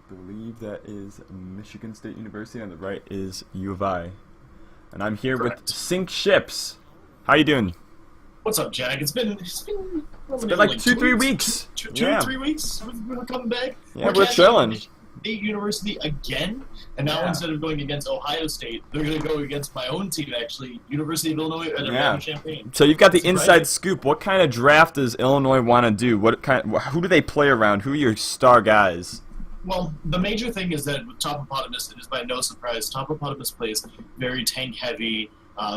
believe that is Michigan State University. On the right is U of I. And I'm here with Correct. Sink Ships. How you doing? What's up, Jack? It's been Like 2-3 weeks. Two or 3 weeks. We're coming back. Yeah, we're chilling. State University again, and now instead of going against Ohio State, they're going to go against my own team, actually, University of Illinois at Champaign. So you've got the inside scoop. What kind of draft does Illinois want to do? Who do they play around? Who are your star guys? Well, the major thing is that with Topopotamus, it is by no surprise, Topopotamus plays very tank-heavy,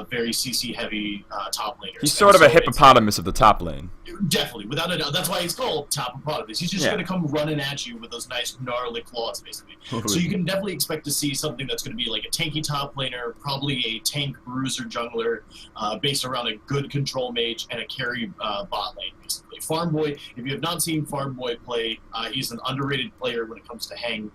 very CC-heavy top laners. He's sort of a hippopotamus of the top lane. Definitely, without a doubt. That's why he's called Topopotamus. He's just going to come running at you with those nice gnarly claws, basically. So you can definitely expect to see something that's going to be like a tanky top laner, probably a tank bruiser jungler, based around a good control mage and a carry bot lane, basically. Farm Boy, if you have not seen Farm Boy play, he's an underrated player when it comes to Hang.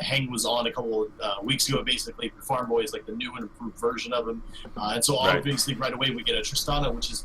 Hang was on a couple of weeks ago, basically. Farm Boy is like the new and improved version of him. And so obviously right away we get a Tristana, which is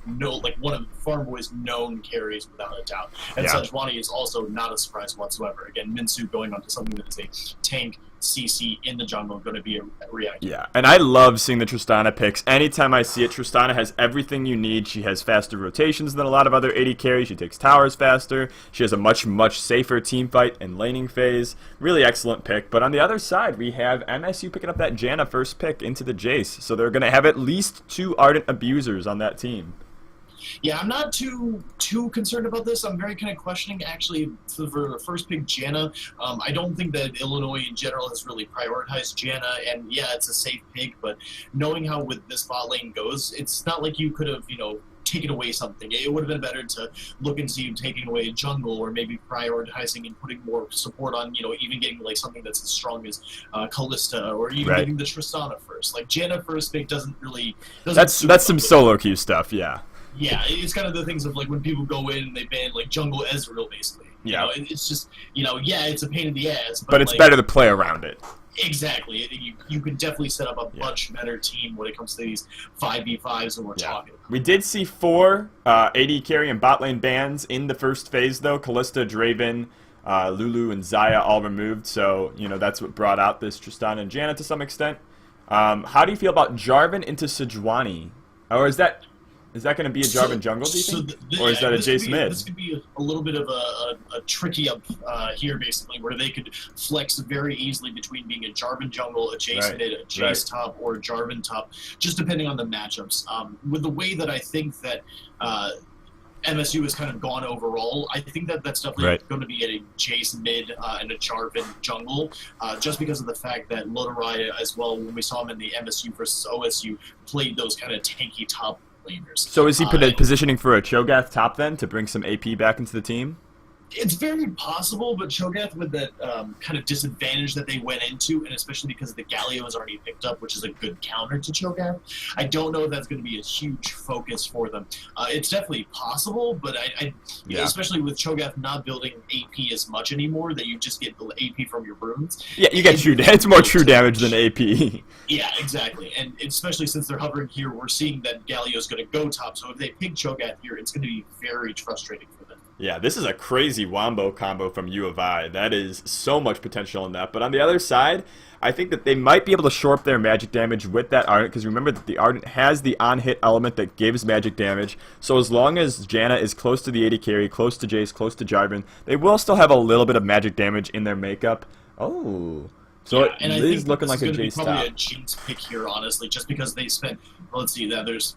one of Farm Boy's known carries without a doubt. And Sejuani is also not a surprise whatsoever. Again, Minsu going on to something that is a tank CC in the jungle going to be a react. Yeah, and I love seeing the Tristana picks. Anytime I see it, Tristana has everything you need. She has faster rotations than a lot of other AD carries. She takes towers faster. She has a much, much safer team fight and laning phase. Really excellent pick. But on the other side, we have MSU picking up that Janna first pick into the Jace. So they're going to have at least 2 Ardent Abusers on that team. Yeah, I'm not too concerned about this. I'm very kind of questioning, actually, for the first pick, Janna. I don't think that Illinois in general has really prioritized Janna, and yeah, it's a safe pick, but knowing how with this bot lane goes, it's not like you could have, taken away something. It would have been better to look and see taking away a jungle, or maybe prioritizing and putting more support on, even getting like something that's as strong as Callista, or even getting the Tristana first. Like Janna first pick doesn't That's some solo queue stuff, yeah. Yeah, it's kind of the things of like when people go in and they ban like jungle Ezreal, basically. Yeah, it's just it's a pain in the ass, but it's better to play around it. Exactly. You can definitely set up a much better team when it comes to these 5v5s that we're talking about. We did see 4 AD carry and bot lane bans in the first phase, though. Callista, Draven, Lulu, and Xayah all removed, so, that's what brought out this Tristana and Janna to some extent. How do you feel about Jarvan into Sejuani? Or is that going to be a Jarvan jungle, do you think? Or is that a Jace mid? This could be a little bit of a tricky up here, basically, where they could flex very easily between being a Jarvan jungle, a Jace mid, a Jace top, or a Jarvan top, just depending on the matchups. With the way that I think that MSU has kind of gone overall, I think that that's definitely going to be a Jace mid and a Jarvan jungle, just because of the fact that Lodorai as well, when we saw him in the MSU versus OSU, played those kind of tanky top laners. So is he positioning for a Cho'Gath top then to bring some AP back into the team? It's very possible, but Cho'Gath with that kind of disadvantage that they went into, and especially because the Galio is already picked up, which is a good counter to Cho'Gath, I don't know if that's going to be a huge focus for them. It's definitely possible, but especially with Cho'Gath not building AP as much anymore, that you just get the AP from your runes. Yeah, you get it's more true damage than AP. Yeah, exactly. And especially since they're hovering here, we're seeing that Galio is going to go top, so if they pick Cho'Gath here, it's going to be very frustrating for them. Yeah, this is a crazy wombo combo from U of I. That is so much potential in that. But on the other side, I think that they might be able to shore up their magic damage with that Ardent, because remember that the Ardent has the on-hit element that gives magic damage. So as long as Janna is close to the AD carry, close to Jace, close to Jarvan, they will still have a little bit of magic damage in their makeup. Oh. So it is looking like a Jace top. Probably a Jinx pick here, honestly, just because they spent, let's see, there's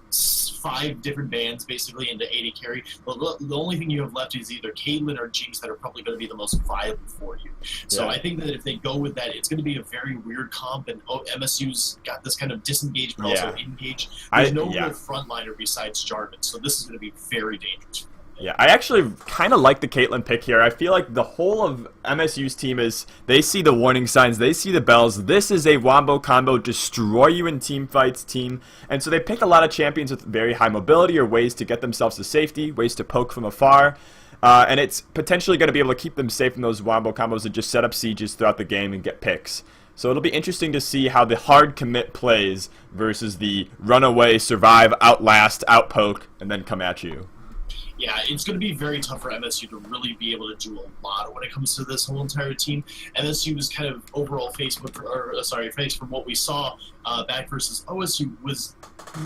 5 different bans basically into AD carry. The only thing you have left is either Caitlyn or Jinx that are probably going to be the most viable for you. So I think that if they go with that, it's going to be a very weird comp, and MSU's got this kind of disengaged but also engaged. There's no real frontliner besides Jarvan, so this is going to be very dangerous. Yeah, I actually kind of like the Caitlyn pick here. I feel like the whole of MSU's team they see the warning signs, they see the bells. This is a wombo combo, destroy you in team fights team. And so they pick a lot of champions with very high mobility or ways to get themselves to safety, ways to poke from afar. And it's potentially going to be able to keep them safe from those wombo combos and just set up sieges throughout the game and get picks. So it'll be interesting to see how the hard commit plays versus the runaway, survive, outlast, outpoke, and then come at you. Yeah, it's going to be very tough for MSU to really be able to do a lot when it comes to this whole entire team. MSU was kind of overall faced from what we saw back versus OSU was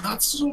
not so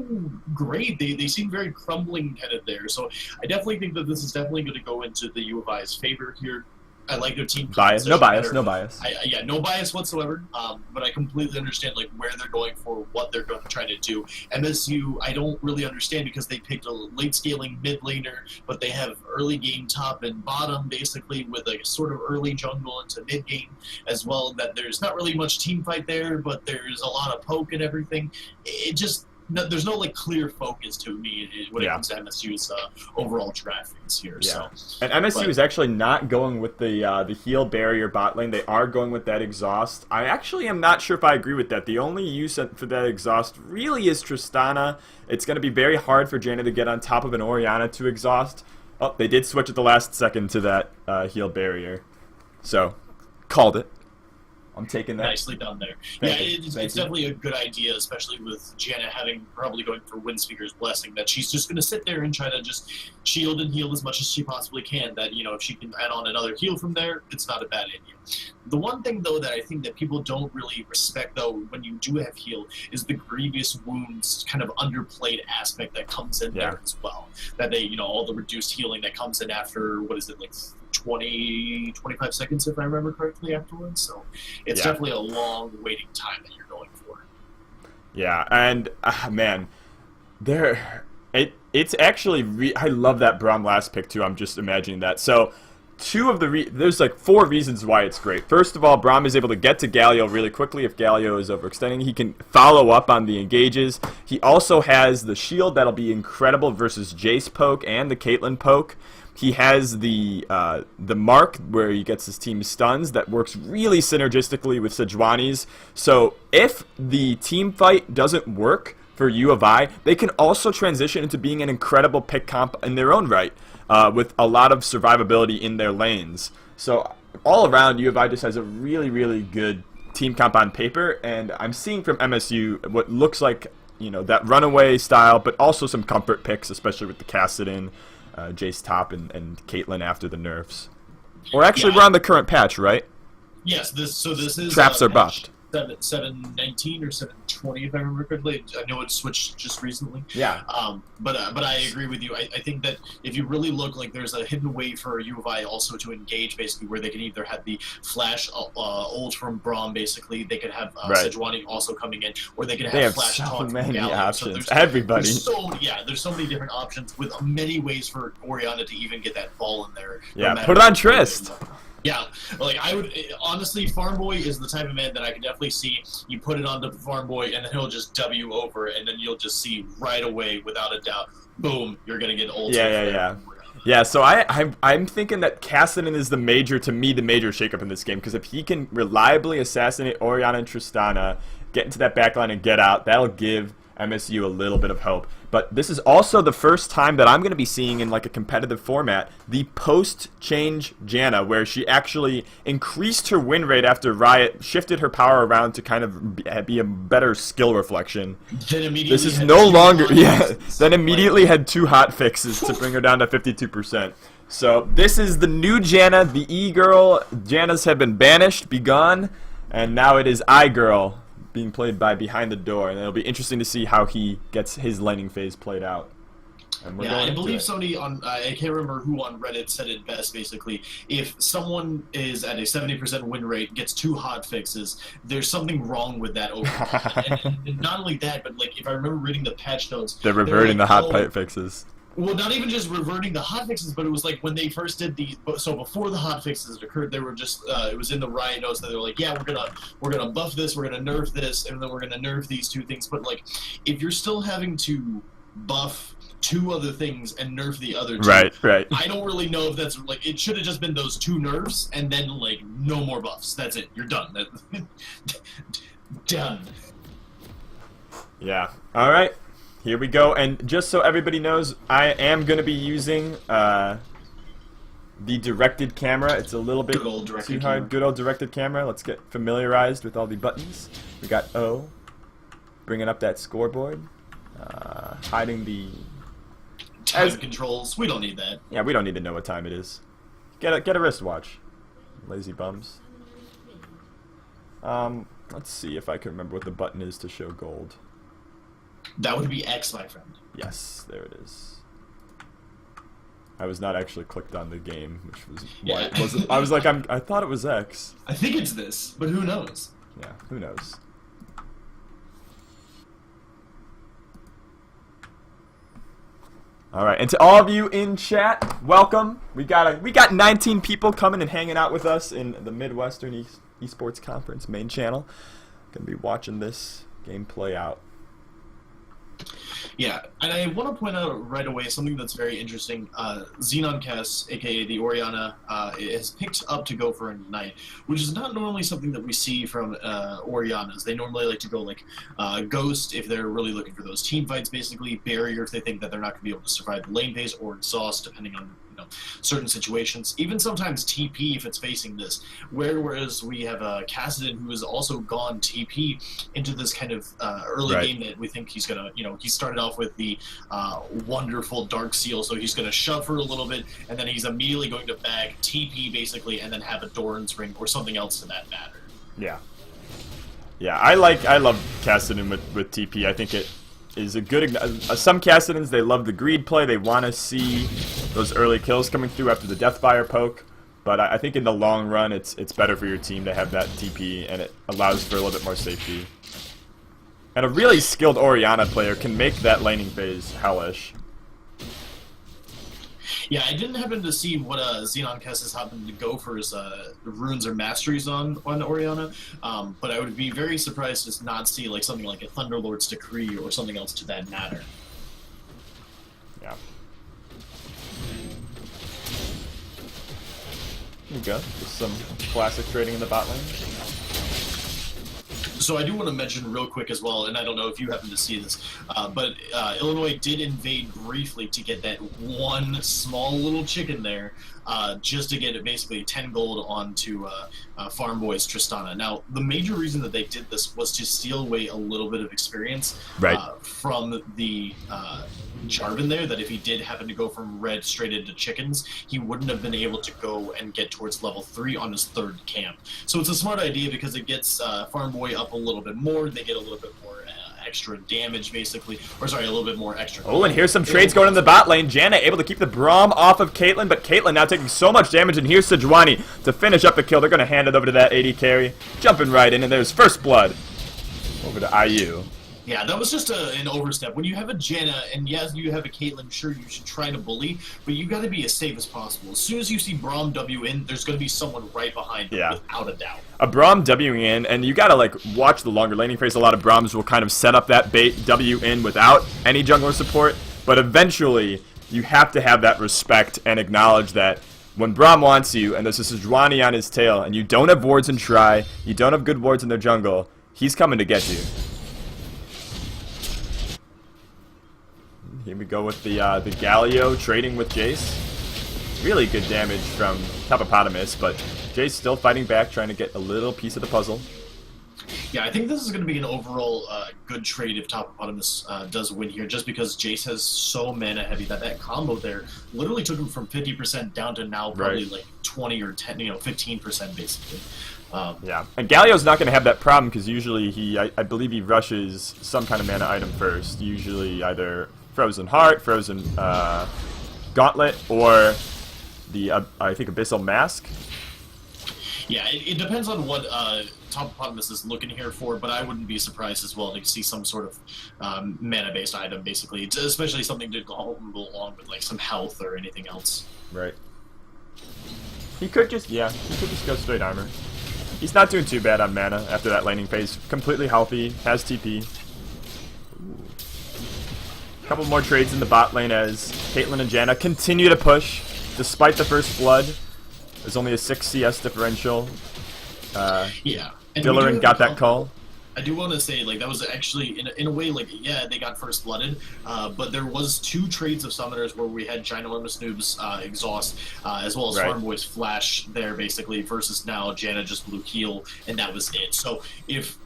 great. They seem very crumbling headed there. So I definitely think that this is definitely going to go into the U of I's favor here. I like their team. Bias, no bias, no bias. Yeah, no bias whatsoever. But I completely understand like where they're going for, what they're going to try to do. MSU, I don't really understand because they picked a late scaling mid laner, but they have early game top and bottom basically with like a sort of early jungle into mid game as well. That there's not really much team fight there, but there's a lot of poke and everything. It just there's no like clear focus to me when it comes to MSU's overall draft phase here. Yeah. So, and MSU is actually not going with the heal barrier bot lane. They are going with that exhaust. I actually am not sure if I agree with that. The only use for that exhaust really is Tristana. It's going to be very hard for Janna to get on top of an Orianna to exhaust. Oh, they did switch at the last second to that heal barrier. So, called it. I'm taking that. Nicely done there. It's definitely a good idea, especially with Janna probably going for Windspeaker's Blessing, that she's just going to sit there and try to just shield and heal as much as she possibly can. That, if she can add on another heal from there, it's not a bad idea. The one thing, though, that I think that people don't really respect, though, when you do have heal, is the grievous wounds kind of underplayed aspect that comes in there as well. That they, all the reduced healing that comes in after, 25 seconds, if I remember correctly, afterwards. So it's definitely a long waiting time that you're going for. Yeah, and man, it's actually I love that Braum last pick too. I'm just imagining that. So there's like 4 reasons why it's great. First of all, Braum is able to get to Galio really quickly if Galio is overextending. He can follow up on the engages. He also has the shield that'll be incredible versus Jace poke and the Caitlyn poke. He has the mark where he gets his team stuns that works really synergistically with Sejuani's. So if the team fight doesn't work for U of I, they can also transition into being an incredible pick comp in their own right, with a lot of survivability in their lanes. So all around, U of I just has a really, really good team comp on paper, and I'm seeing from MSU what looks like that runaway style, but also some comfort picks, especially with the Kassadin, Jace top, and Caitlyn after the nerfs. Or actually, we're on the current patch, right? Yes, this is traps are buffed. 719 or 720, if I remember correctly. I know it switched just recently. Yeah. But I agree with you. I think that if you really look, like there's a hidden way for U of I also to engage, basically, where they can either have the flash ult from Braum, basically. They could have Sejuani also coming in, or they could have flash so taunt many from options. So Everybody. There's so many different options with many ways for Orianna to even get that ball in there. Yeah, put it on Trist. Yeah, like I would honestly, Farm Boy is the type of man that I could definitely see. You put it on the Farm Boy, and then he'll just W over it, and then you'll just see right away, without a doubt, boom, you're gonna get ult. Yeah, so I'm thinking that Kassadin is the major shakeup in this game, because if he can reliably assassinate Orianna and Tristana, get into that backline and get out, that'll give MSU a little bit of hope. But this is also the first time that I'm going to be seeing in like a competitive format the post-change Janna, where she actually increased her win rate after Riot shifted her power around to kind of be a better skill reflection. This is no longer, then immediately had 2 hot fixes to bring her down to 52%. So this is the new Janna, the E-Girl. Jannas have been banished, begone, and now it is I-Girl being played by Behind the Door, and it'll be interesting to see how he gets his laning phase played out. I believe somebody on, I can't remember who on Reddit said it best, basically. If someone is at a 70% win rate, gets 2 hot fixes, there's something wrong with that overall. and not only that, but like if I remember reading the patch notes, they're reverting the hot pipe fixes. Well, not even just reverting the hotfixes, but it was like when they first did so before the hotfixes occurred, they were just it was in the Riot notes that they were like, yeah, we're gonna buff this, we're gonna nerf this, and then we're gonna nerf these 2 things. But like, if you're still having to buff 2 other things and nerf the other 2, right. I don't really know if that's like, it should have just been those 2 nerfs and then like no more buffs. That's it. You're done. Done. Yeah. All right. Here we go, and just so everybody knows, I am going to be using the directed camera. It's a little bit too hard. Good old directed camera. Let's get familiarized with all the buttons. We got O, bringing up that scoreboard, hiding the Time controls. We don't need that. Yeah, we don't need to know what time it is. Get a wristwatch. Lazy bums. Let's see if I can remember what the button is to show gold. That would be X, my friend. Yes, there it is. I was not actually clicked on the game, which was why Yeah. it wasn't. I was like, I thought it was X. I think it's this, but who knows? Yeah, who knows? All right, and to all of you in chat, welcome. We got 19 people coming and hanging out with us in the Midwestern Esports Conference main channel. Gonna be watching this game play out. Yeah, and I want to point out right away something that's very interesting. Xenon Kess, aka the Oriana, has picked up to go for a Knight, which is not normally something that we see from Orianas. They normally like to go like Ghost if they're really looking for those team fights, basically Barrier if they think that they're not going to be able to survive the lane phase, or Exhaust depending on certain situations. Even sometimes TP if it's facing this. Whereas we have Kassadin who has also gone TP into this kind of early game that we think he's gonna, he started off with the wonderful Dark Seal, so he's gonna shove for a little bit, and then he's immediately going to bag TP basically, and then have a Doran's Ring or something else to that matter. Yeah. Yeah, I love Kassadin with TP. I think it is a good. Some Kassadins, they love the greed play. They want to see those early kills coming through after the Deathfire poke. But I think in the long run, it's better for your team to have that TP, and it allows for a little bit more safety. And a really skilled Oriana player can make that laning phase hellish. Yeah, I didn't happen to see what Xenon Kess has happened to go for his runes or masteries on Oriana, but I would be very surprised to not see like something like a Thunderlord's Decree or something else to that matter. Yeah. Here we go. Just some classic trading in the bot lane. So I do want to mention real quick as well, and I don't know if you happen to see this, but Illinois did invade briefly to get that one small little chicken there, just to get it basically 10 gold onto Farm Boy's Tristana. Now, the major reason that they did this was to steal away a little bit of experience from the Jarvan there, that if he did happen to go from red straight into chickens, he wouldn't have been able to go and get towards level 3 on his third camp. So it's a smart idea because it gets Farm Boy up a little bit more, they get a little bit more extra damage basically, or sorry, a little bit more extra. Oh, and here's some trades going in the bot lane. Janna able to keep the Braum off of Caitlyn, but Caitlyn now taking so much damage, and here's Sejuani to finish up the kill. They're going to hand it over to that AD carry. Jumping right in, and there's first blood over to IU. Yeah, that was just an overstep. When you have a Janna, and yes, you have a Caitlyn, sure, you should try to bully, but you got to be as safe as possible. As soon as you see Braum W in, there's going to be someone right behind them, without a doubt. A Braum W in, and you got to like watch the longer laning phase. A lot of Brahms will kind of set up that bait W in without any jungler support, but eventually you have to have that respect and acknowledge that when Braum wants you, and there's a Sejuani on his tail, and you don't have wards in Try, you don't have good wards in their jungle, he's coming to get you. Here we go with the Galio trading with Jace. Really good damage from Topopotamus, but Jace still fighting back, trying to get a little piece of the puzzle. Yeah, I think this is going to be an overall good trade if Topopotamus does win here, just because Jace has so mana heavy that combo there literally took him from 50% down to now probably like 20 or 10, 15% basically. Yeah, and Galio's not going to have that problem because usually I believe he rushes some kind of mana item first, usually either Frozen Heart, Frozen Gauntlet, or the, I think, Abyssal Mask. Yeah, it depends on what Topopotamus is looking here for, but I wouldn't be surprised as well to see some sort of mana-based item, basically, especially something to go along with, like, some health or anything else. Right. He could just go straight armor. He's not doing too bad on mana after that laning phase. Completely healthy, has TP. A couple more trades in the bot lane as Caitlyn and Janna continue to push despite the first blood. There's only a 6 CS differential. Yeah. Dillerin got that call. I do want to say, like, that was actually, in a way, like, yeah, they got first blooded, but there was 2 trades of summoners where we had Ginormous Noob's Exhaust, as well as Farm Boy's Flash there, basically, versus now Janna just blew heal, and that was it. So if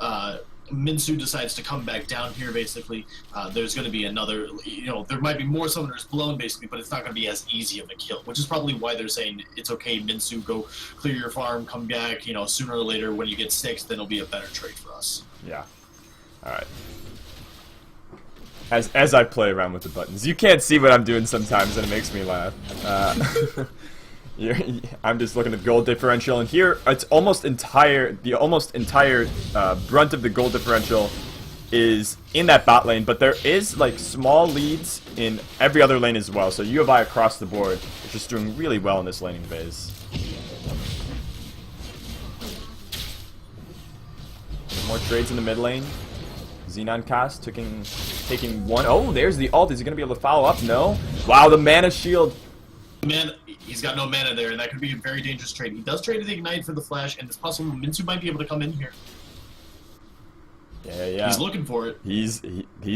MSU decides to come back down here, basically, there's going to be another, there might be more summoners blown, basically, but it's not going to be as easy of a kill, which is probably why they're saying it's okay, MSU, go clear your farm, come back, sooner or later when you get 6, then it'll be a better trade for us. Yeah. Alright. As I play around with the buttons, you can't see what I'm doing sometimes, and it makes me laugh. I'm just looking at gold differential, and here it's the almost entire brunt of the gold differential is in that bot lane, but there is like small leads in every other lane as well. So U of I across the board is just doing really well in this laning phase. More trades in the mid lane. Xenon Cast taking one. Oh, there's the ult. Is he going to be able to follow up? No. Wow, the mana shield. Man, he's got no mana there, and that could be a very dangerous trade. He does trade the Ignite for the Flash, and it's possible MSU might be able to come in here. Yeah. He's looking for it. He's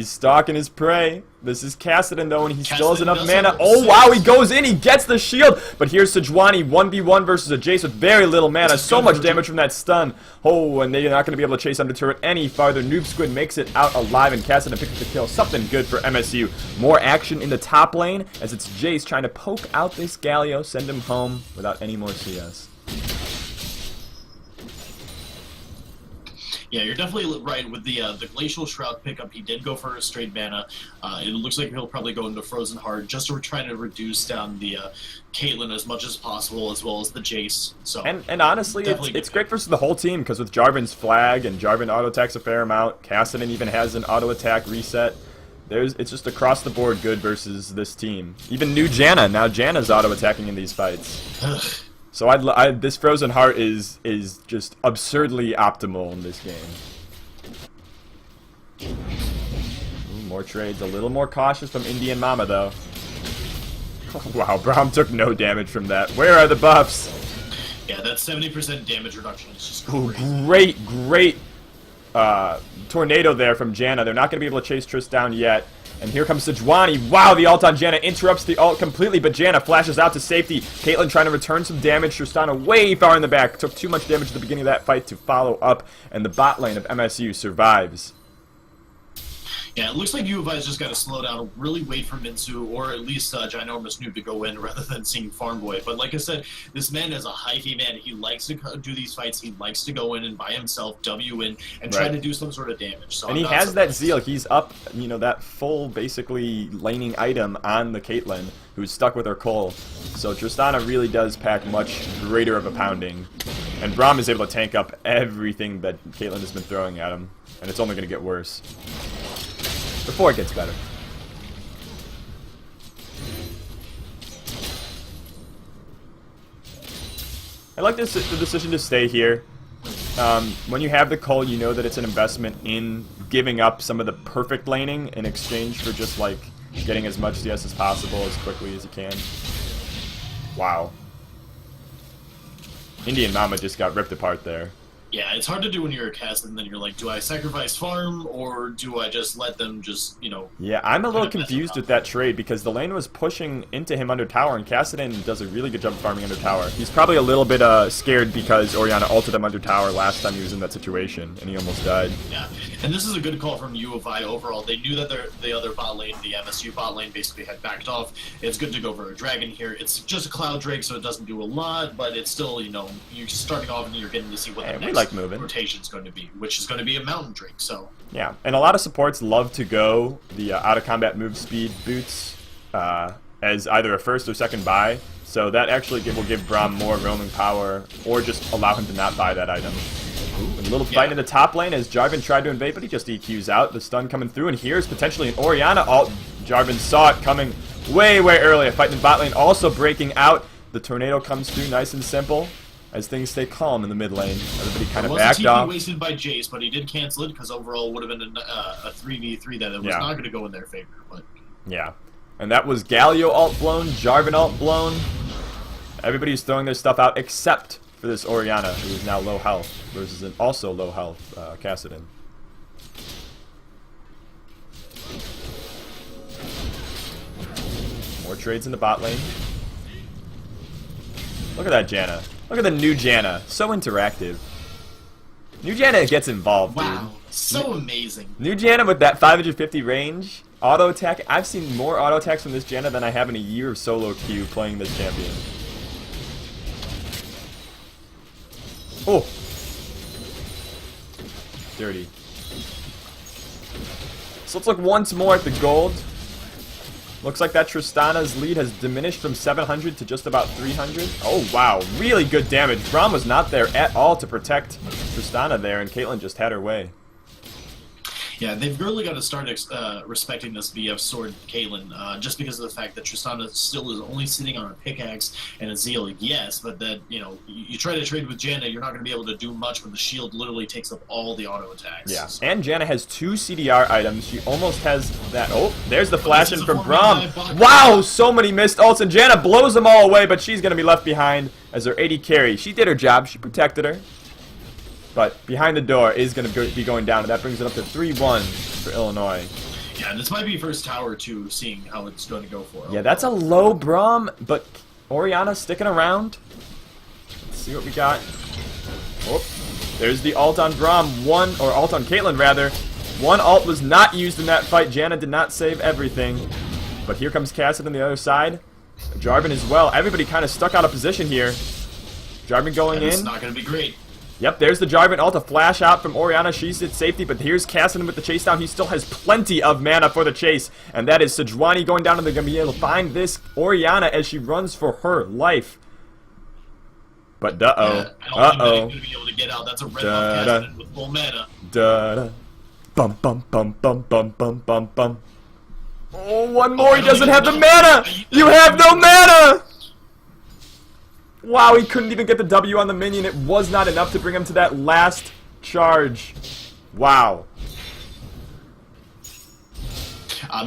stalking his prey. This is Kassadin though, and he still has enough mana. Oh wow, he goes in, he gets the shield. But here's Sejuani 1v1 versus a Jace with very little mana. So much damage from that stun. Oh, and they're not going to be able to chase under turret any farther. Noob Squid makes it out alive, and Kassadin picks up the kill. Something good for MSU. More action in the top lane as it's Jace trying to poke out this Galio, send him home without any more CS. Yeah, you're definitely right with the Glacial Shroud pickup. He did go for a straight mana. It looks like he'll probably go into Frozen Heart just to try to reduce down the Caitlyn as much as possible, as well as the Jace. So and honestly, it's great for the whole team because with Jarvan's flag and Jarvan auto attacks a fair amount, Kassadin even has an auto attack reset. It's just across the board good versus this team. Even new Janna. Now Janna's auto attacking in these fights. So this Frozen Heart is just absurdly optimal in this game. Ooh, more trades, a little more cautious from Indian Mama though. Wow, Braum took no damage from that. Where are the buffs? Yeah, that 70% damage reduction is just crazy. Great tornado there from Janna. They're not going to be able to chase Triss down yet. And here comes Sejuani. Wow, the ult on Janna interrupts the ult completely, but Janna flashes out to safety. Caitlyn trying to return some damage. Tristana way far in the back. Took too much damage at the beginning of that fight to follow up, and the bot lane of MSU survives. Yeah, it looks like U of I has just got to slow down, really wait for Minsu, or at least Ginormous Noob to go in rather than seeing Farm Boy. But like I said, this man is a hyphy man. He likes to do these fights. He likes to go in and by himself, W in, and try to do some sort of damage. So and he has that zeal. He's up, that full, basically, laning item on the Caitlyn, who's stuck with her Cole. So Tristana really does pack much greater of a pounding. And Braum is able to tank up everything that Caitlyn has been throwing at him. And it's only going to get worse. Before it gets better. I like the decision to stay here. When you have the Cole, you know that it's an investment in giving up some of the perfect laning in exchange for just like getting as much CS as possible as quickly as you can. Wow. Indian Mama just got ripped apart there. Yeah, it's hard to do when you're a cast, and then you're like, do I sacrifice farm, or do I just let them just, Yeah, I'm a little confused with that trade, because the lane was pushing into him under tower, and Kassadin does a really good job of farming under tower. He's probably a little bit scared because Orianna ulted him under tower last time he was in that situation, and he almost died. Yeah, and this is a good call from U of I overall. They knew that the other bot lane, the MSU bot lane, basically had backed off. It's good to go for a dragon here. It's just a Cloud Drake, so it doesn't do a lot, but it's still, you're starting off and you're getting to see what the next rotation is going to be, which is going to be a Mountain Drake, so. Yeah, and a lot of supports love to go the out-of-combat move speed boots as either a first or second buy, so that actually will give Braum more roaming power, or just allow him to not buy that item. Ooh, a little fight in the top lane as Jarvan tried to invade, but he just EQs out. The stun coming through, and here's potentially an Orianna ult. Jarvan saw it coming way early. A fight in the bot lane also breaking out. The tornado comes through nice and simple as things stay calm in the mid lane. Everybody kind of backed off. Wasted by Jace, but he did cancel it because overall it would have been a 3v3 that was not going to go in their favor. But yeah, and that was Galio ult blown, Jarvan ult blown. Everybody's throwing their stuff out except for this Orianna, who is now low health, versus an also low health Kassadin. More trades in the bot lane. Look at that Janna. Look at the new Janna. So interactive. New Janna gets involved, Wow, dude. so amazing. New Janna with that 550 range, auto attack. I've seen more auto attacks from this Janna than I have in a year of solo queue playing this champion. Oh! Dirty. So let's look once more at the gold. Looks like that Tristana's lead has diminished from 700 to just about 300. Oh, wow. Really good damage. Braum was not there at all to protect Tristana there, and Caitlyn just had her way. Yeah, they've really got to start respecting this BF sword, Caitlyn, just because of the fact that Tristana still is only sitting on a pickaxe and a zeal, yes, but that, you know, you try to trade with Janna, you're not going to be able to do much when the shield literally takes up all the auto attacks. Yeah, So. and Janna has 2 CDR items. She almost has that. Oh, there's the flash in from Braum. Wow, so many missed ults, and Janna blows them all away, but she's going to be left behind as her AD carry. She did her job. She protected her. But behind the door is going to be going down, and that brings it up to 3-1 for Illinois. Yeah, this might be first tower, too, seeing how it's going to go for her. Yeah, that's a low Braum, but Orianna sticking around. Let's see what we got. Oh, there's the ult on Braum. Ult on Caitlyn, rather. One ult was not used in that fight. Janna did not save everything. But here comes Cassidy on the other side. Jarvan as well. Everybody kind of stuck out of position here. Jarvan going in. It's not going to be great. Yep, there's the Jarvan ult, a flash out from Orianna. She's at safety, but here's Cassidy with the chase down. He still has plenty of mana for the chase, and that is Sejuani going down, and they're going to be able to find this Orianna as she runs for her life. But I don't think they're going to be able to get out. That's a red buff Cassidy with full mana. Bum bum bum bum bum bum bum bum. Oh, one more. He doesn't have the mana. You have no mana. Wow, he couldn't even get the W on the minion. It was not enough to bring him to that last charge. Wow.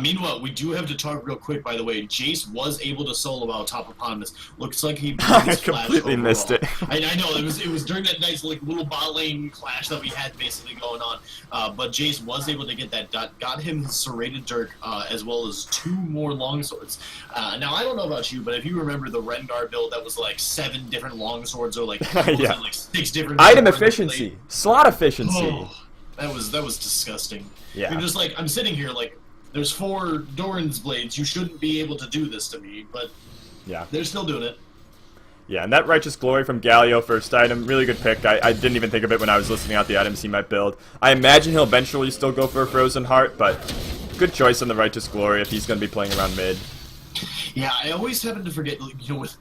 Meanwhile, we do have to talk real quick, by the way. Jace was able to solo out top eponymous. Looks like he I completely missed it. I know, it was during that nice like little bot lane clash that we had basically going on. But Jace was able to get that dot, got him his serrated dirk, as well as 2 more longswords. Now, I don't know about you, but if you remember the Rengar build that was like 7 different longswords or like, yeah. like 6 different... Item efficiency. Slot efficiency. Oh, that was disgusting. Yeah. You're just like, I'm sitting here like, there's 4 Doran's blades. You shouldn't be able to do this to me, but yeah, they're still doing it. Yeah, and that Righteous Glory from Galio, first item, really good pick. I didn't even think of it when I was listing out the items he might build. I imagine he'll eventually still go for a Frozen Heart, but good choice on the Righteous Glory if he's going to be playing around mid. Yeah, I always happen to forget, you know, with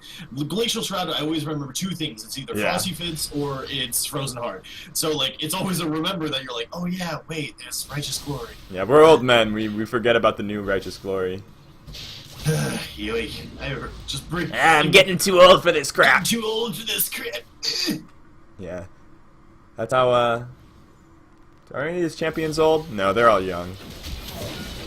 Glacial Shroud, I always remember 2 things. It's either Frosty Fits or it's Frozen Heart. So, like, it's always a remember that you're like, oh yeah, wait, there's Righteous Glory. Yeah, we're old men. We forget about the new Righteous Glory. I'm getting too old for this crap. I'm too old for this crap. Yeah. That's how, are any of these champions old? No, they're all young.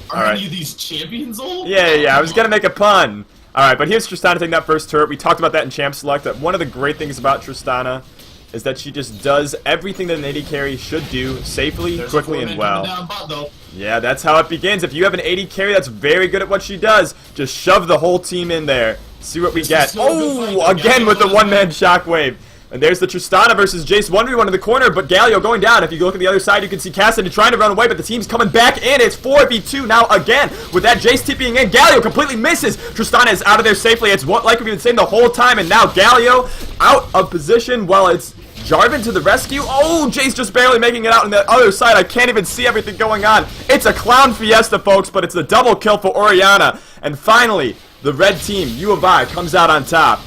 Are any of these champions old? Yeah, I was gonna make a pun. Alright, but here's Tristana taking that first turret. We talked about that in Champ Select, that one of the great things about Tristana is that she just does everything that an AD carry should do, safely, quickly, and well. Yeah, that's how it begins. If you have an AD carry that's very good at what she does, just shove the whole team in there. See what we get. Oh, again with the one-man shockwave. And there's the Tristana versus Jace 1v1 in the corner, but Galio going down. If you look at the other side, you can see Cassidy trying to run away, but the team's coming back in. It's 4v2 now again. With that Jace TPing in, Galio completely misses. Tristana is out of there safely. It's what like we've been saying the whole time, and now Galio out of position while it's Jarvan to the rescue. Oh, Jace just barely making it out on the other side. I can't even see everything going on. It's a clown fiesta, folks, but it's the double kill for Orianna. And finally, the red team, U of I, comes out on top.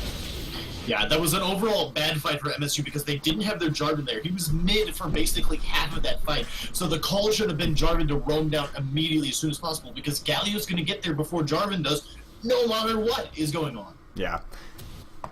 Yeah, that was an overall bad fight for MSU because they didn't have their Jarvan there. He was mid for basically half of that fight. So the call should have been Jarvan to roam down immediately as soon as possible because Galio's going to get there before Jarvan does, no matter what is going on. Yeah.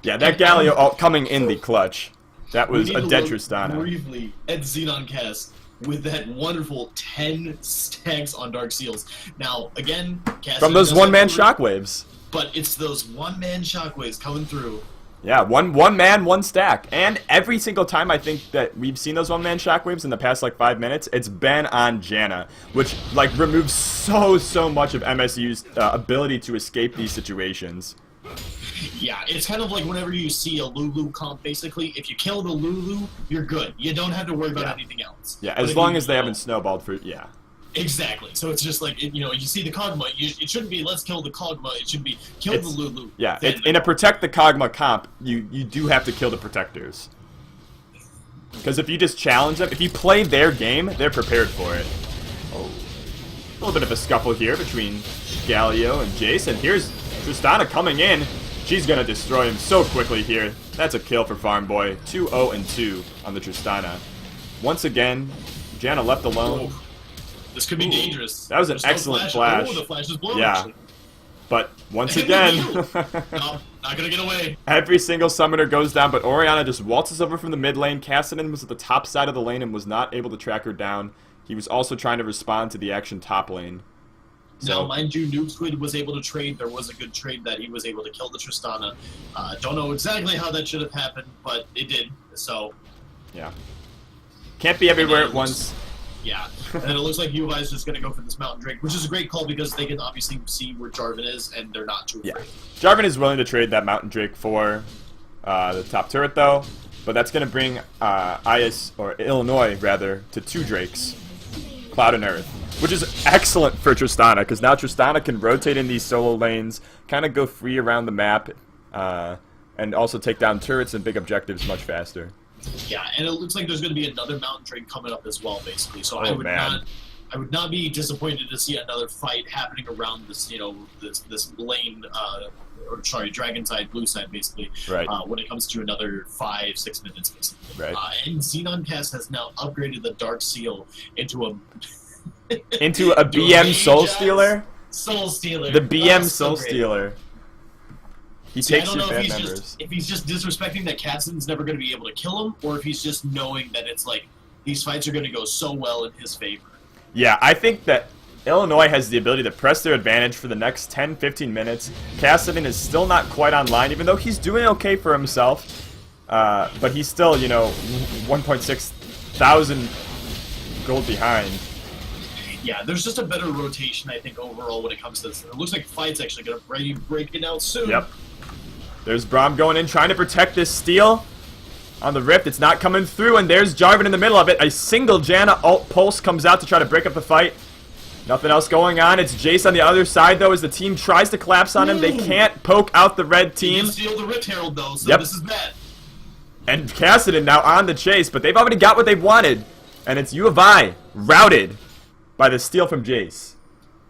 Yeah, that Galio coming in the clutch. That was a dead Tristana. Briefly at Xenon Cast with that wonderful 10 stacks on Dark Seals. Now, again, from those one-man shockwaves. But it's those one-man shockwaves coming through. Yeah, one man, 1 stack. And every single time I think that we've seen those one-man shockwaves in the past, like, 5 minutes, it's been on Janna, which, like, removes so much of MSU's ability to escape these situations. Yeah, it's kind of like whenever you see a Lulu comp, basically, if you kill the Lulu, you're good. You don't have to worry about anything else. Yeah, But as if long you, as they haven't snowballed for, yeah. Exactly. So it's just like, you see the Kog'Maw, it shouldn't be, let's kill the Kog'Maw, it should be, kill the Lulu. Yeah, then in a protect the Kog'Maw comp, you do have to kill the protectors. Because if you just challenge them, if you play their game, they're prepared for it. Oh. A little bit of a scuffle here between Galio and Jace, and here's Tristana coming in. She's going to destroy him so quickly here. That's a kill for Farm Boy. 2-0-2 on the Tristana. Once again, Janna left alone. Oh, this could be dangerous. That was an excellent flash. Oh, the flash is blown, Yeah. actually. But once again, No, not gonna get away. every single summoner goes down, but Orianna just waltzes over from the mid lane. Kassadin was at the top side of the lane and was not able to track her down. He was also trying to respond to the action top lane. So, Now, mind you, Noob Squid was able to trade. There was a good trade that he was able to kill the Tristana. Don't know exactly how that should have happened, but it did. So, yeah. Can't be everywhere at once. yeah. And then it looks like UI is just going to go for this Mountain Drake, which is a great call because they can obviously see where Jarvan is, and they're not too afraid. Yeah. Jarvan is willing to trade that Mountain Drake for the top turret, though. But that's going to bring Illinois, rather, to 2 Drakes. Cloud and Earth. Which is excellent for Tristana, because now Tristana can rotate in these solo lanes, kind of go free around the map, and also take down turrets and big objectives much faster. Yeah, and it looks like there's going to be another Mountain Drake coming up as well, basically. So I would not be disappointed to see another fight happening around this, this lane, or sorry, Dragon side, blue side, basically. Right. When it comes to another 5-6 minutes, basically. Right. And Xenoncast has now upgraded the Dark Seal into a BM Soul Stealer? Soul Stealer. The BM so Soul great. Stealer. He See, I takes don't your know band members. if he's just disrespecting that Kassadin's never going to be able to kill him, or if he's just knowing that it's like these fights are going to go so well in his favor. Yeah, I think that Illinois has the ability to press their advantage for the next 10-15 minutes. Kassadin is still not quite online, even though he's doing okay for himself. But he's still, 1.6 thousand gold behind. Yeah, there's just a better rotation, I think, overall when it comes to this. It looks like fight's actually going to break it out soon. Yep. There's Braum going in, trying to protect this steal on the Rift. It's not coming through, and there's Jarvan in the middle of it. A single Janna ult pulse comes out to try to break up the fight. Nothing else going on. It's Jace on the other side, though, as the team tries to collapse on him. They can't poke out the red team. You steal the Rift Herald, though, so Yep. this is bad. And Kassadin now on the chase, but they've already got what they wanted. And it's U of I routed by the steal from Jace.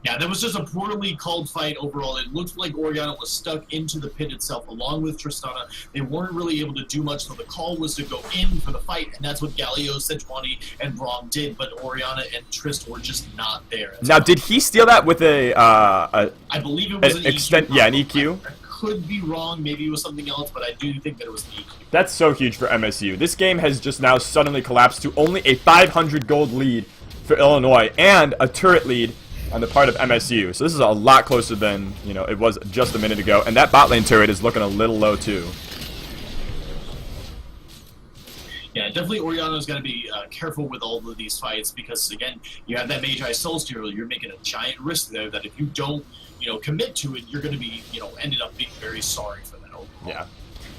Yeah, that was just a poorly called fight overall. It looked like Orianna was stuck into the pit itself along with Tristana. They weren't really able to do much, so the call was to go in for the fight, and that's what Galio, Sejuani, and Braum did, but Orianna and Trist were just not there. Now, did he steal that with I believe it was an EQ. Yeah, an EQ? I could be wrong. Maybe it was something else, but I do think that it was an EQ. That's so huge for MSU. This game has just now suddenly collapsed to only a 500 gold lead for Illinois and a turret lead on the part of MSU. So this is a lot closer than, it was just a minute ago. And that bot lane turret is looking a little low too. Yeah, definitely Orianna's got to be careful with all of these fights because, again, you have that Magi Soul Stealer. You're making a giant risk there that if you don't, commit to it, you're going to be, ended up being very sorry for that overall. Yeah.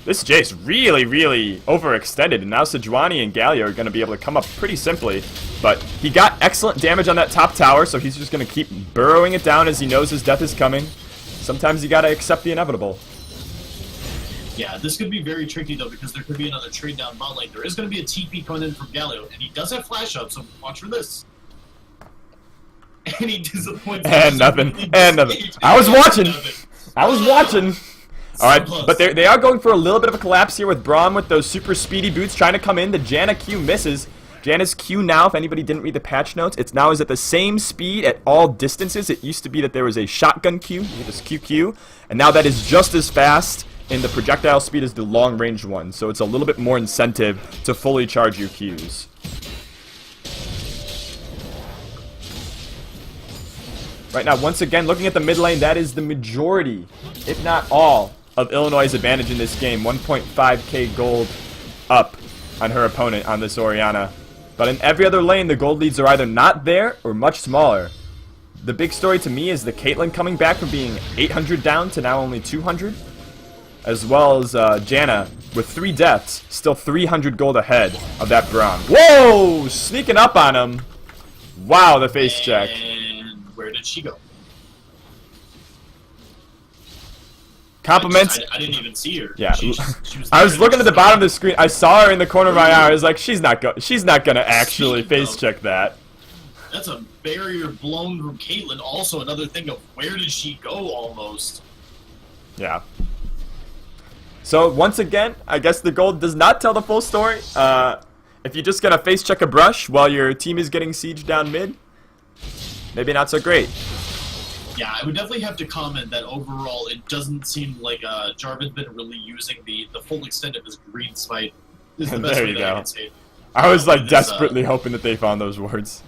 This Jace really, really overextended, and now Sejuani and Galio are going to be able to come up pretty simply. But he got excellent damage on that top tower, so he's just going to keep burrowing it down as he knows his death is coming. Sometimes you got to accept the inevitable. Yeah, this could be very tricky, though, because there could be another trade down bot lane. There is going to be a TP coming in from Galio, and he does have flash up, so watch for this. And he disappoints. And nothing. And nothing. I was watching. Alright, but they are going for a little bit of a collapse here with Braum with those super speedy boots trying to come in. The Janna Q misses. Janna's Q now, if anybody didn't read the patch notes, it's now is at the same speed at all distances. It used to be that there was a shotgun Q, this QQ, and now that is just as fast in the projectile speed as the long range one. So it's a little bit more incentive to fully charge your Qs. Right now, once again, looking at the mid lane, that is the majority, if not all, of Illinois' advantage in this game. 1.5k gold up on her opponent on this Orianna. But in every other lane, the gold leads are either not there or much smaller. The big story to me is the Caitlyn coming back from being 800 down to now only 200. as well as Janna with 3 deaths, still 300 gold ahead of that Braum. Whoa! Sneaking up on him. Wow, the face check. And where did she go? Compliments. I didn't even see her. Yeah, she was I was looking at the bottom of the screen. I saw her in the corner of my eye. I was like, she's not gonna actually face check that. That's a barrier blown from Caitlyn. Also, another thing of where did she go almost? Yeah. So, once again, I guess the gold does not tell the full story. If you're just gonna face check a brush while your team is getting sieged down mid, maybe not so great. Yeah, I would definitely have to comment that overall it doesn't seem like Jarvan's been really using the full extent of his green smite. Is the best There way you that I go. can say it. I was like This, desperately hoping that they found those words.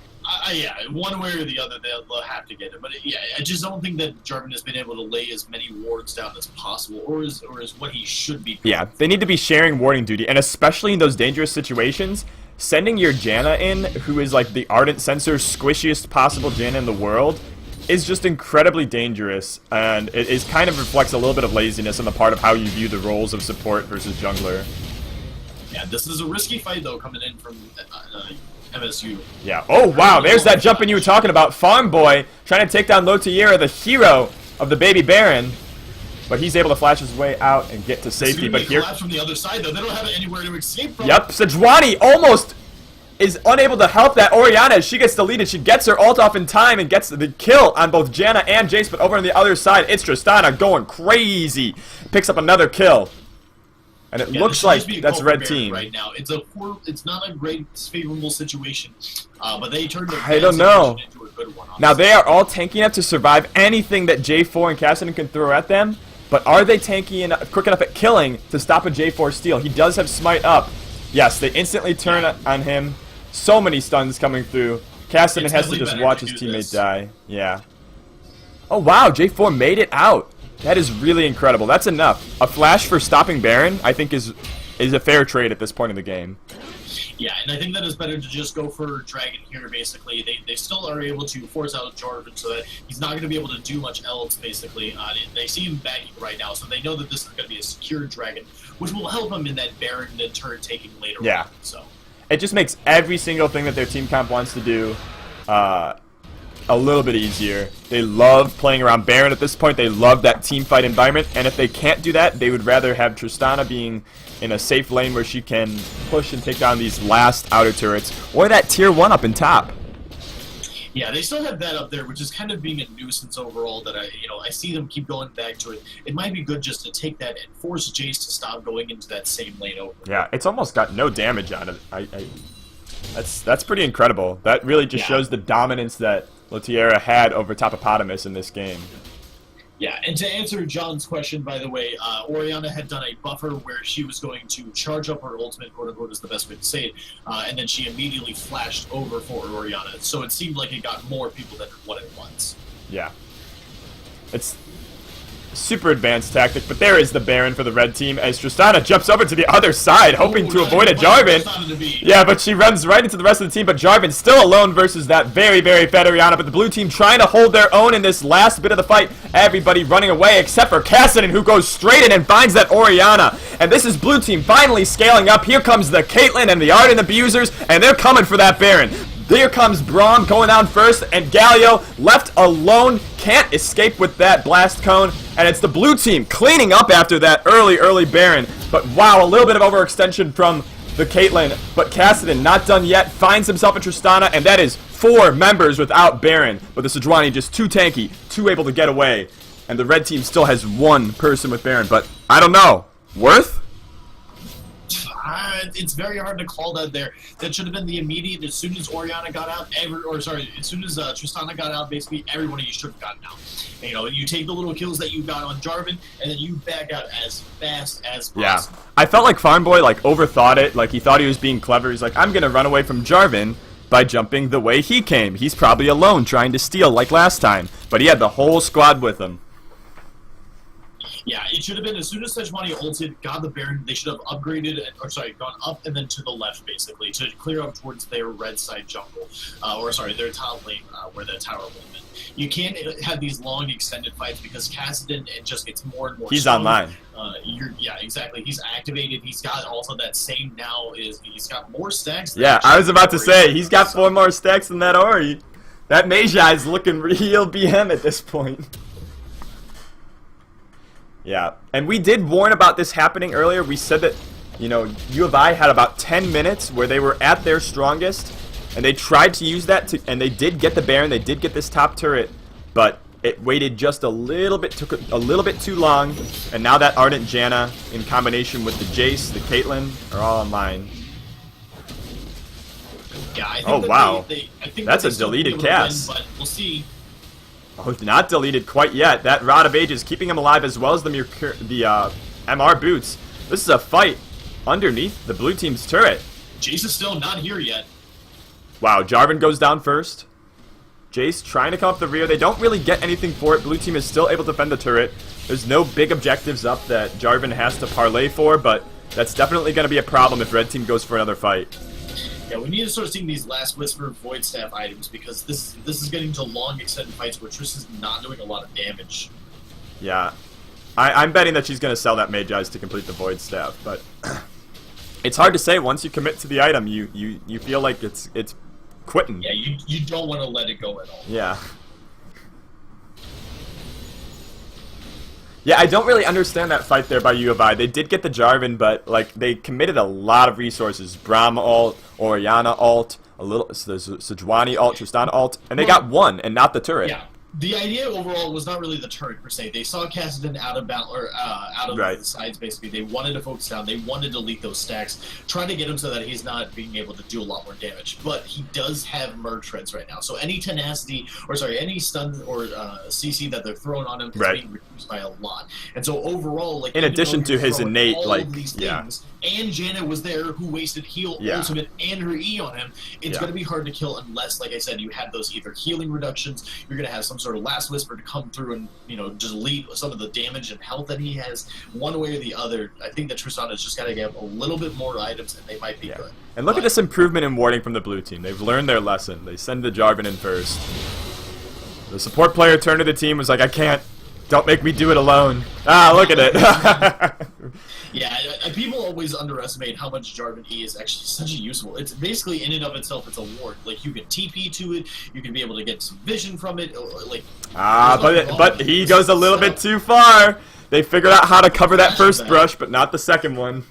Yeah, one way or the other they'll have to get it. But yeah, I just don't think that Jarvan has been able to lay as many wards down as possible, or is what he should be. Yeah, they need to be sharing warding duty, and especially in those dangerous situations, sending your Janna in, who is like the Ardent Censor's squishiest possible Janna in the world, is just incredibly dangerous, and it is kind of reflects a little bit of laziness on the part of how you view the roles of support versus jungler. Yeah, this is a risky fight though, coming in from MSU. Yeah. Oh wow, there's that jumping you were talking about. Farm Boy trying to take down Lotiera, the hero of the baby Baron, but he's able to flash his way out and get to safety. But here, from the other side though, they don't have anywhere to escape from. Yep, Sejuani almost is unable to help that Orianna as she gets deleted. She gets her ult off in time and gets the kill on both Janna and Jace, but over on the other side, it's Tristana going crazy. Picks up another kill. And it looks like that's red team. Right now, it's not a great favorable situation, but they turned their I don't know. into a good one. Now they are all tanky enough to survive anything that J4 and Cassidy can throw at them, but are they tanky enough, quick enough at killing to stop a J4 steal? He does have smite up. Yes, they instantly turn on him. So many stuns coming through. Cassidy has to just watch his teammate die. Yeah. Oh wow, J4 made it out. That is really incredible. That's enough. A flash for stopping Baron, I think, is a fair trade at this point in the game. Yeah, and I think that it's better to just go for Dragon here, basically. They still are able to force out Jarvan so that he's not going to be able to do much else, basically. They see him backing right now, so they know that this is going to be a secure Dragon, which will help him in that Baron and turn taking later on. So it just makes every single thing that their team comp wants to do a little bit easier. They love playing around Baron at this point. They love that team fight environment, and if they can't do that, they would rather have Tristana being in a safe lane where she can push and take down these last outer turrets, or that tier 1 up in top. Yeah, they still have that up there, which is kind of being a nuisance overall. That I see them keep going back to it. It might be good just to take that and force Jace to stop going into that same lane over. Yeah, it's almost got no damage on it. That's pretty incredible. That really just shows the dominance that Lotiera had over Topopotamus in this game. Yeah, and to answer John's question, by the way, Orianna had done a buffer where she was going to charge up her ultimate, quote-unquote, is the best way to say it, and then she immediately flashed over for Orianna. So it seemed like it got more people than one at once. Yeah. It's super advanced tactic, but there is the Baron for the red team as Tristana jumps over to the other side, hoping to avoid a Jarvan. Yeah, but she runs right into the rest of the team, but Jarvan's still alone versus that very, very fed Orianna, but the blue team trying to hold their own in this last bit of the fight. Everybody running away except for Cassidy, who goes straight in and finds that Orianna. And this is blue team finally scaling up. Here comes the Caitlyn and the Ardent Abusers, and they're coming for that Baron. Here comes Braum going down first, and Galio left alone, can't escape with that blast cone, and it's the blue team cleaning up after that early Baron. But wow, a little bit of overextension from the Caitlyn, but Cassidy not done yet, finds himself a Tristana, and that is 4 members without Baron. But the Sejuani just too tanky, too able to get away, and the red team still has 1 person with Baron, but I don't know. Worth? It's very hard to call that there. That should have been the immediate. As soon as Orianna got out, as soon as Tristana got out, basically every one of you should have gotten out. And, you take the little kills that you got on Jarvan, and then you back out as fast as possible. Yeah, I felt like Farm Boy overthought it. Like he thought he was being clever. He's like, I'm gonna run away from Jarvan by jumping the way he came. He's probably alone trying to steal like last time, but he had the whole squad with him. Yeah, it should have been as soon as Sejuani ulted, got the Baron, they should have upgraded, gone up and then to the left, basically, to clear up towards their red side jungle, their top lane, where the tower would have been. You can't have these long extended fights because Kassadin, it just gets more and more He's strong. online. Yeah, exactly. He's activated. He's got also that same now he's got more stacks. Yeah, I was about to say, he's got 4 more stacks than that Ori. That Magi is looking real BM at this point. Yeah, and we did warn about this happening earlier. We said that, you know, U of I had about 10 minutes where they were at their strongest, and they tried to use that, and they did get the Baron, they did get this top turret, but it waited just a little bit, took a little bit too long, and now that Ardent Janna, in combination with the Jace, the Caitlyn, are all online. Yeah, I think oh, wow. I think that's a deleted cast. Win, but we'll see. Oh, not deleted quite yet. That Rod of Age is keeping him alive, as well as the MR boots. This is a fight underneath the blue team's turret. Jace is still not here yet. Wow, Jarvan goes down first. Jace trying to come up the rear. They don't really get anything for it. Blue team is still able to defend the turret. There's no big objectives up that Jarvan has to parlay for, but that's definitely going to be a problem if red team goes for another fight. Yeah, we need to start seeing these Last Whisper Void Staff items because this is getting to long extended fights where Tristan's not doing a lot of damage. Yeah, I'm betting that she's going to sell that Magi's to complete the Void Staff, but it's hard to say. Once you commit to the item, you feel like it's quitting. Yeah, you don't want to let it go at all. Yeah. Yeah, I don't really understand that fight there by U of I. They did get the Jarvan, but like they committed a lot of resources. Braum ult, Orianna ult, a little Sejuani ult, Tristana ult, and they got one and not the turret. Yeah. The idea overall was not really the turret per se. They saw Kassadin out of the sides basically. They wanted to focus down. They wanted to delete those stacks, trying to get him so that he's not being able to do a lot more damage. But he does have merge treads right now, so any tenacity any stun or CC that they're throwing on him is being reduced by a lot. And so overall, like in addition to his innate things, and Janna was there who wasted heal ultimate and her E on him. It's going to be hard to kill unless, like I said, you have those either healing reductions. You're going to have some sort of Last Whisper to come through and, you know, just delete some of the damage and health that he has. One way or the other, I think that Tristana's just got to get a little bit more items and they might be good. And look at this improvement in warding from the blue team. They've learned their lesson. They send the Jarvan in first. The support player turned to the team was like, I can't. Don't make me do it alone. Ah, look at it. Yeah, people always underestimate how much Jarvan E is actually such a useful. It's basically in and of itself, it's a ward. Like you can TP to it, you can be able to get some vision from it. Like but he goes a little bit too far. They figured out how to cover that first brush, but not the second one.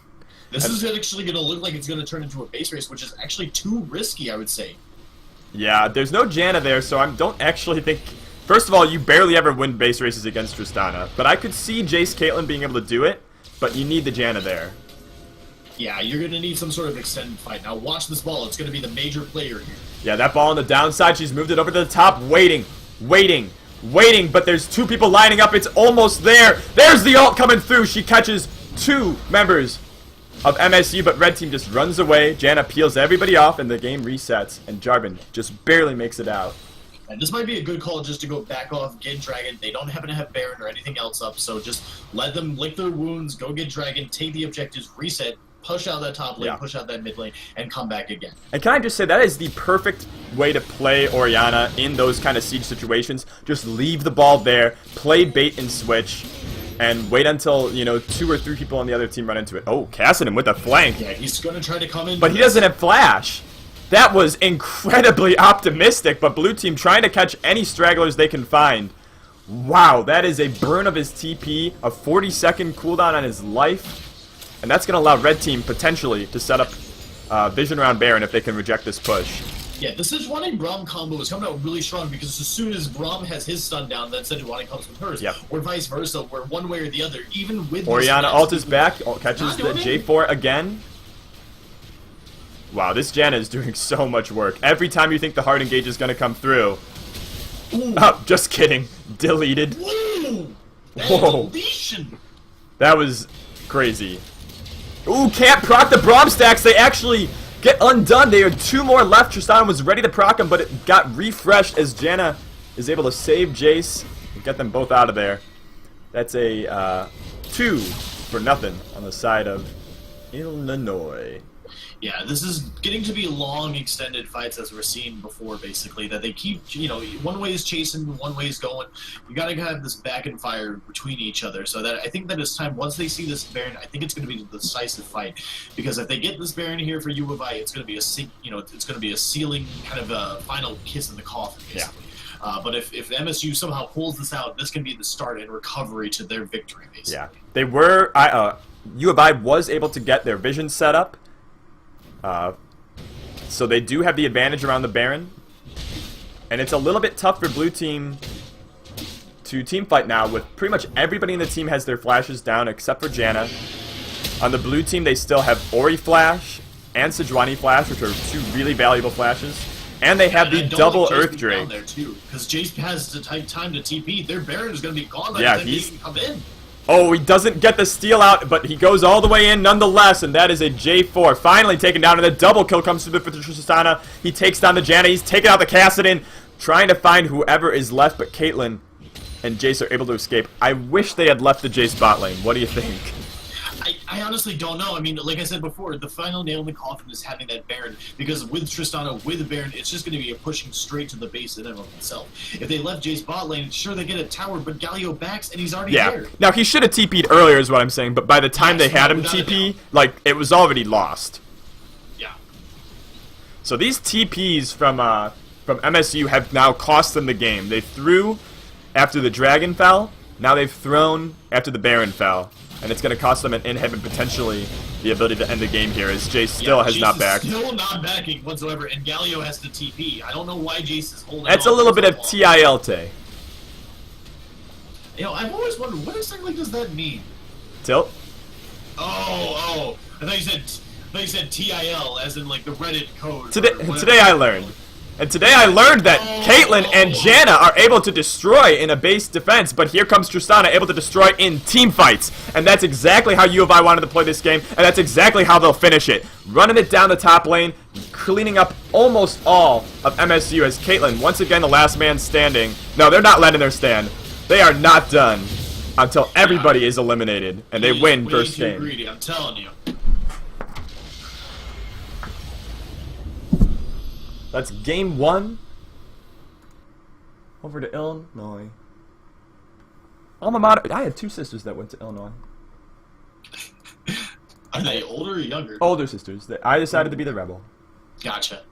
This is actually going to look like it's going to turn into a base race, which is actually too risky, I would say. Yeah, there's no Janna there, so I don't actually think. First of all, you barely ever win base races against Tristana, but I could see Jace Caitlyn being able to do it. But you need the Janna there. Yeah, you're going to need some sort of extended fight. Now watch this ball. It's going to be the major player here. Yeah, that ball on the downside. She's moved it over to the top. Waiting. But there's 2 people lining up. It's almost there. There's the ult coming through. She catches 2 members of MSU, but red team just runs away. Janna peels everybody off, and the game resets. And Jarvan just barely makes it out. And this might be a good call just to go back off, get Dragon. They don't happen to have Baron or anything else up, so just let them lick their wounds, go get Dragon, take the objectives, reset, push out that top lane, push out that mid lane, and come back again. And can I just say, that is the perfect way to play Orianna in those kind of siege situations. Just leave the ball there, play bait and switch, and wait until, you know, 2 or 3 people on the other team run into it. Oh, Kassadin with a flank. Yeah, he's going to try to come in. But he doesn't have flash. That was incredibly optimistic, but blue team trying to catch any stragglers they can find. Wow, that is a burn of his TP, a 40-second cooldown on his life, and that's going to allow red team potentially to set up vision around Baron if they can reject this push. Yeah, the Sejuani Braum combo is coming out really strong because as soon as Braum has his stun down, then Sejuani comes with hers. Or vice versa, where one way or the other, even with Orianna ult is back, catches the J4 again. Wow, this Janna is doing so much work. Every time you think the hard engage is going to come through. Oh, just kidding. Deleted. Ooh, whoa. Deletion. That was crazy. Ooh, can't proc the Braum stacks. They actually get undone. There are 2 more left. Tristana was ready to proc them, but it got refreshed as Janna is able to save Jace and get them both out of there. That's a 2-0 on the side of Illinois. Yeah, this is getting to be long, extended fights as we're seeing before, basically, that they keep, one way is chasing, one way is going. You gotta have this back and fire between each other, so that I think that it's time, once they see this Baron, I think it's going to be a decisive fight, because if they get this Baron here for U of I, it's going to be it's going to be a ceiling, kind of a final kiss in the coffin, basically. Yeah. But if MSU somehow pulls this out, this can be the start and recovery to their victory, basically. Yeah, they were, U of I was able to get their vision set up. So they do have the advantage around the Baron, and it's a little bit tough for blue team to team fight now, with pretty much everybody in the team has their flashes down except for Janna. On the blue team, they still have Ori Flash and Sejuani Flash, which are two really valuable flashes, and they have the double Earth Drake. Because Jace has the time to TP. Their Baron is going to be gone by the time they can come in. Oh, he doesn't get the steal out, but he goes all the way in nonetheless, and that is a J4. Finally taken down, and the double kill comes through for Tristana. He takes down the Janna. He's taking out the Kassadin, trying to find whoever is left, but Caitlyn and Jace are able to escape. I wish they had left the Jace bot lane. What do you think? I honestly don't know. I mean, like I said before, the final nail in the coffin is having that Baron, because with Tristana, with Baron, it's just going to be a pushing straight to the base in and of itself. If they left Jace bot lane, sure, they get a tower, but Galio backs, and he's already there. Now, he should have TP'd earlier is what I'm saying, but by the time they had him TP, like, it was already lost. Yeah. So these TPs from MSU have now cost them the game. They threw after the Dragon fell, now they've thrown after the Baron fell. And it's going to cost them an inhib and potentially the ability to end the game here, as Jace still has not backed. Still not backing whatsoever, and Galio has to TP. I don't know why Jace is holding. That's a little bit of TILT. I've always wondered, what exactly does that mean? Tilt? Oh, I thought you said TIL, as in like the Reddit code. Today I learned. And today I learned that Caitlyn and Janna are able to destroy in a base defense, but here comes Tristana able to destroy in team fights. And that's exactly how U of I wanted to play this game, and that's exactly how they'll finish it. Running it down the top lane, cleaning up almost all of MSU as Caitlyn, once again the last man standing. No, they're not letting their stand. They are not done until everybody is eliminated, and they win first game. Greedy, I'm telling you. That's game 1. Over to Illinois. Alma mater. I had 2 sisters that went to Illinois. Are they older or younger? Older sisters. I decided to be the rebel. Gotcha.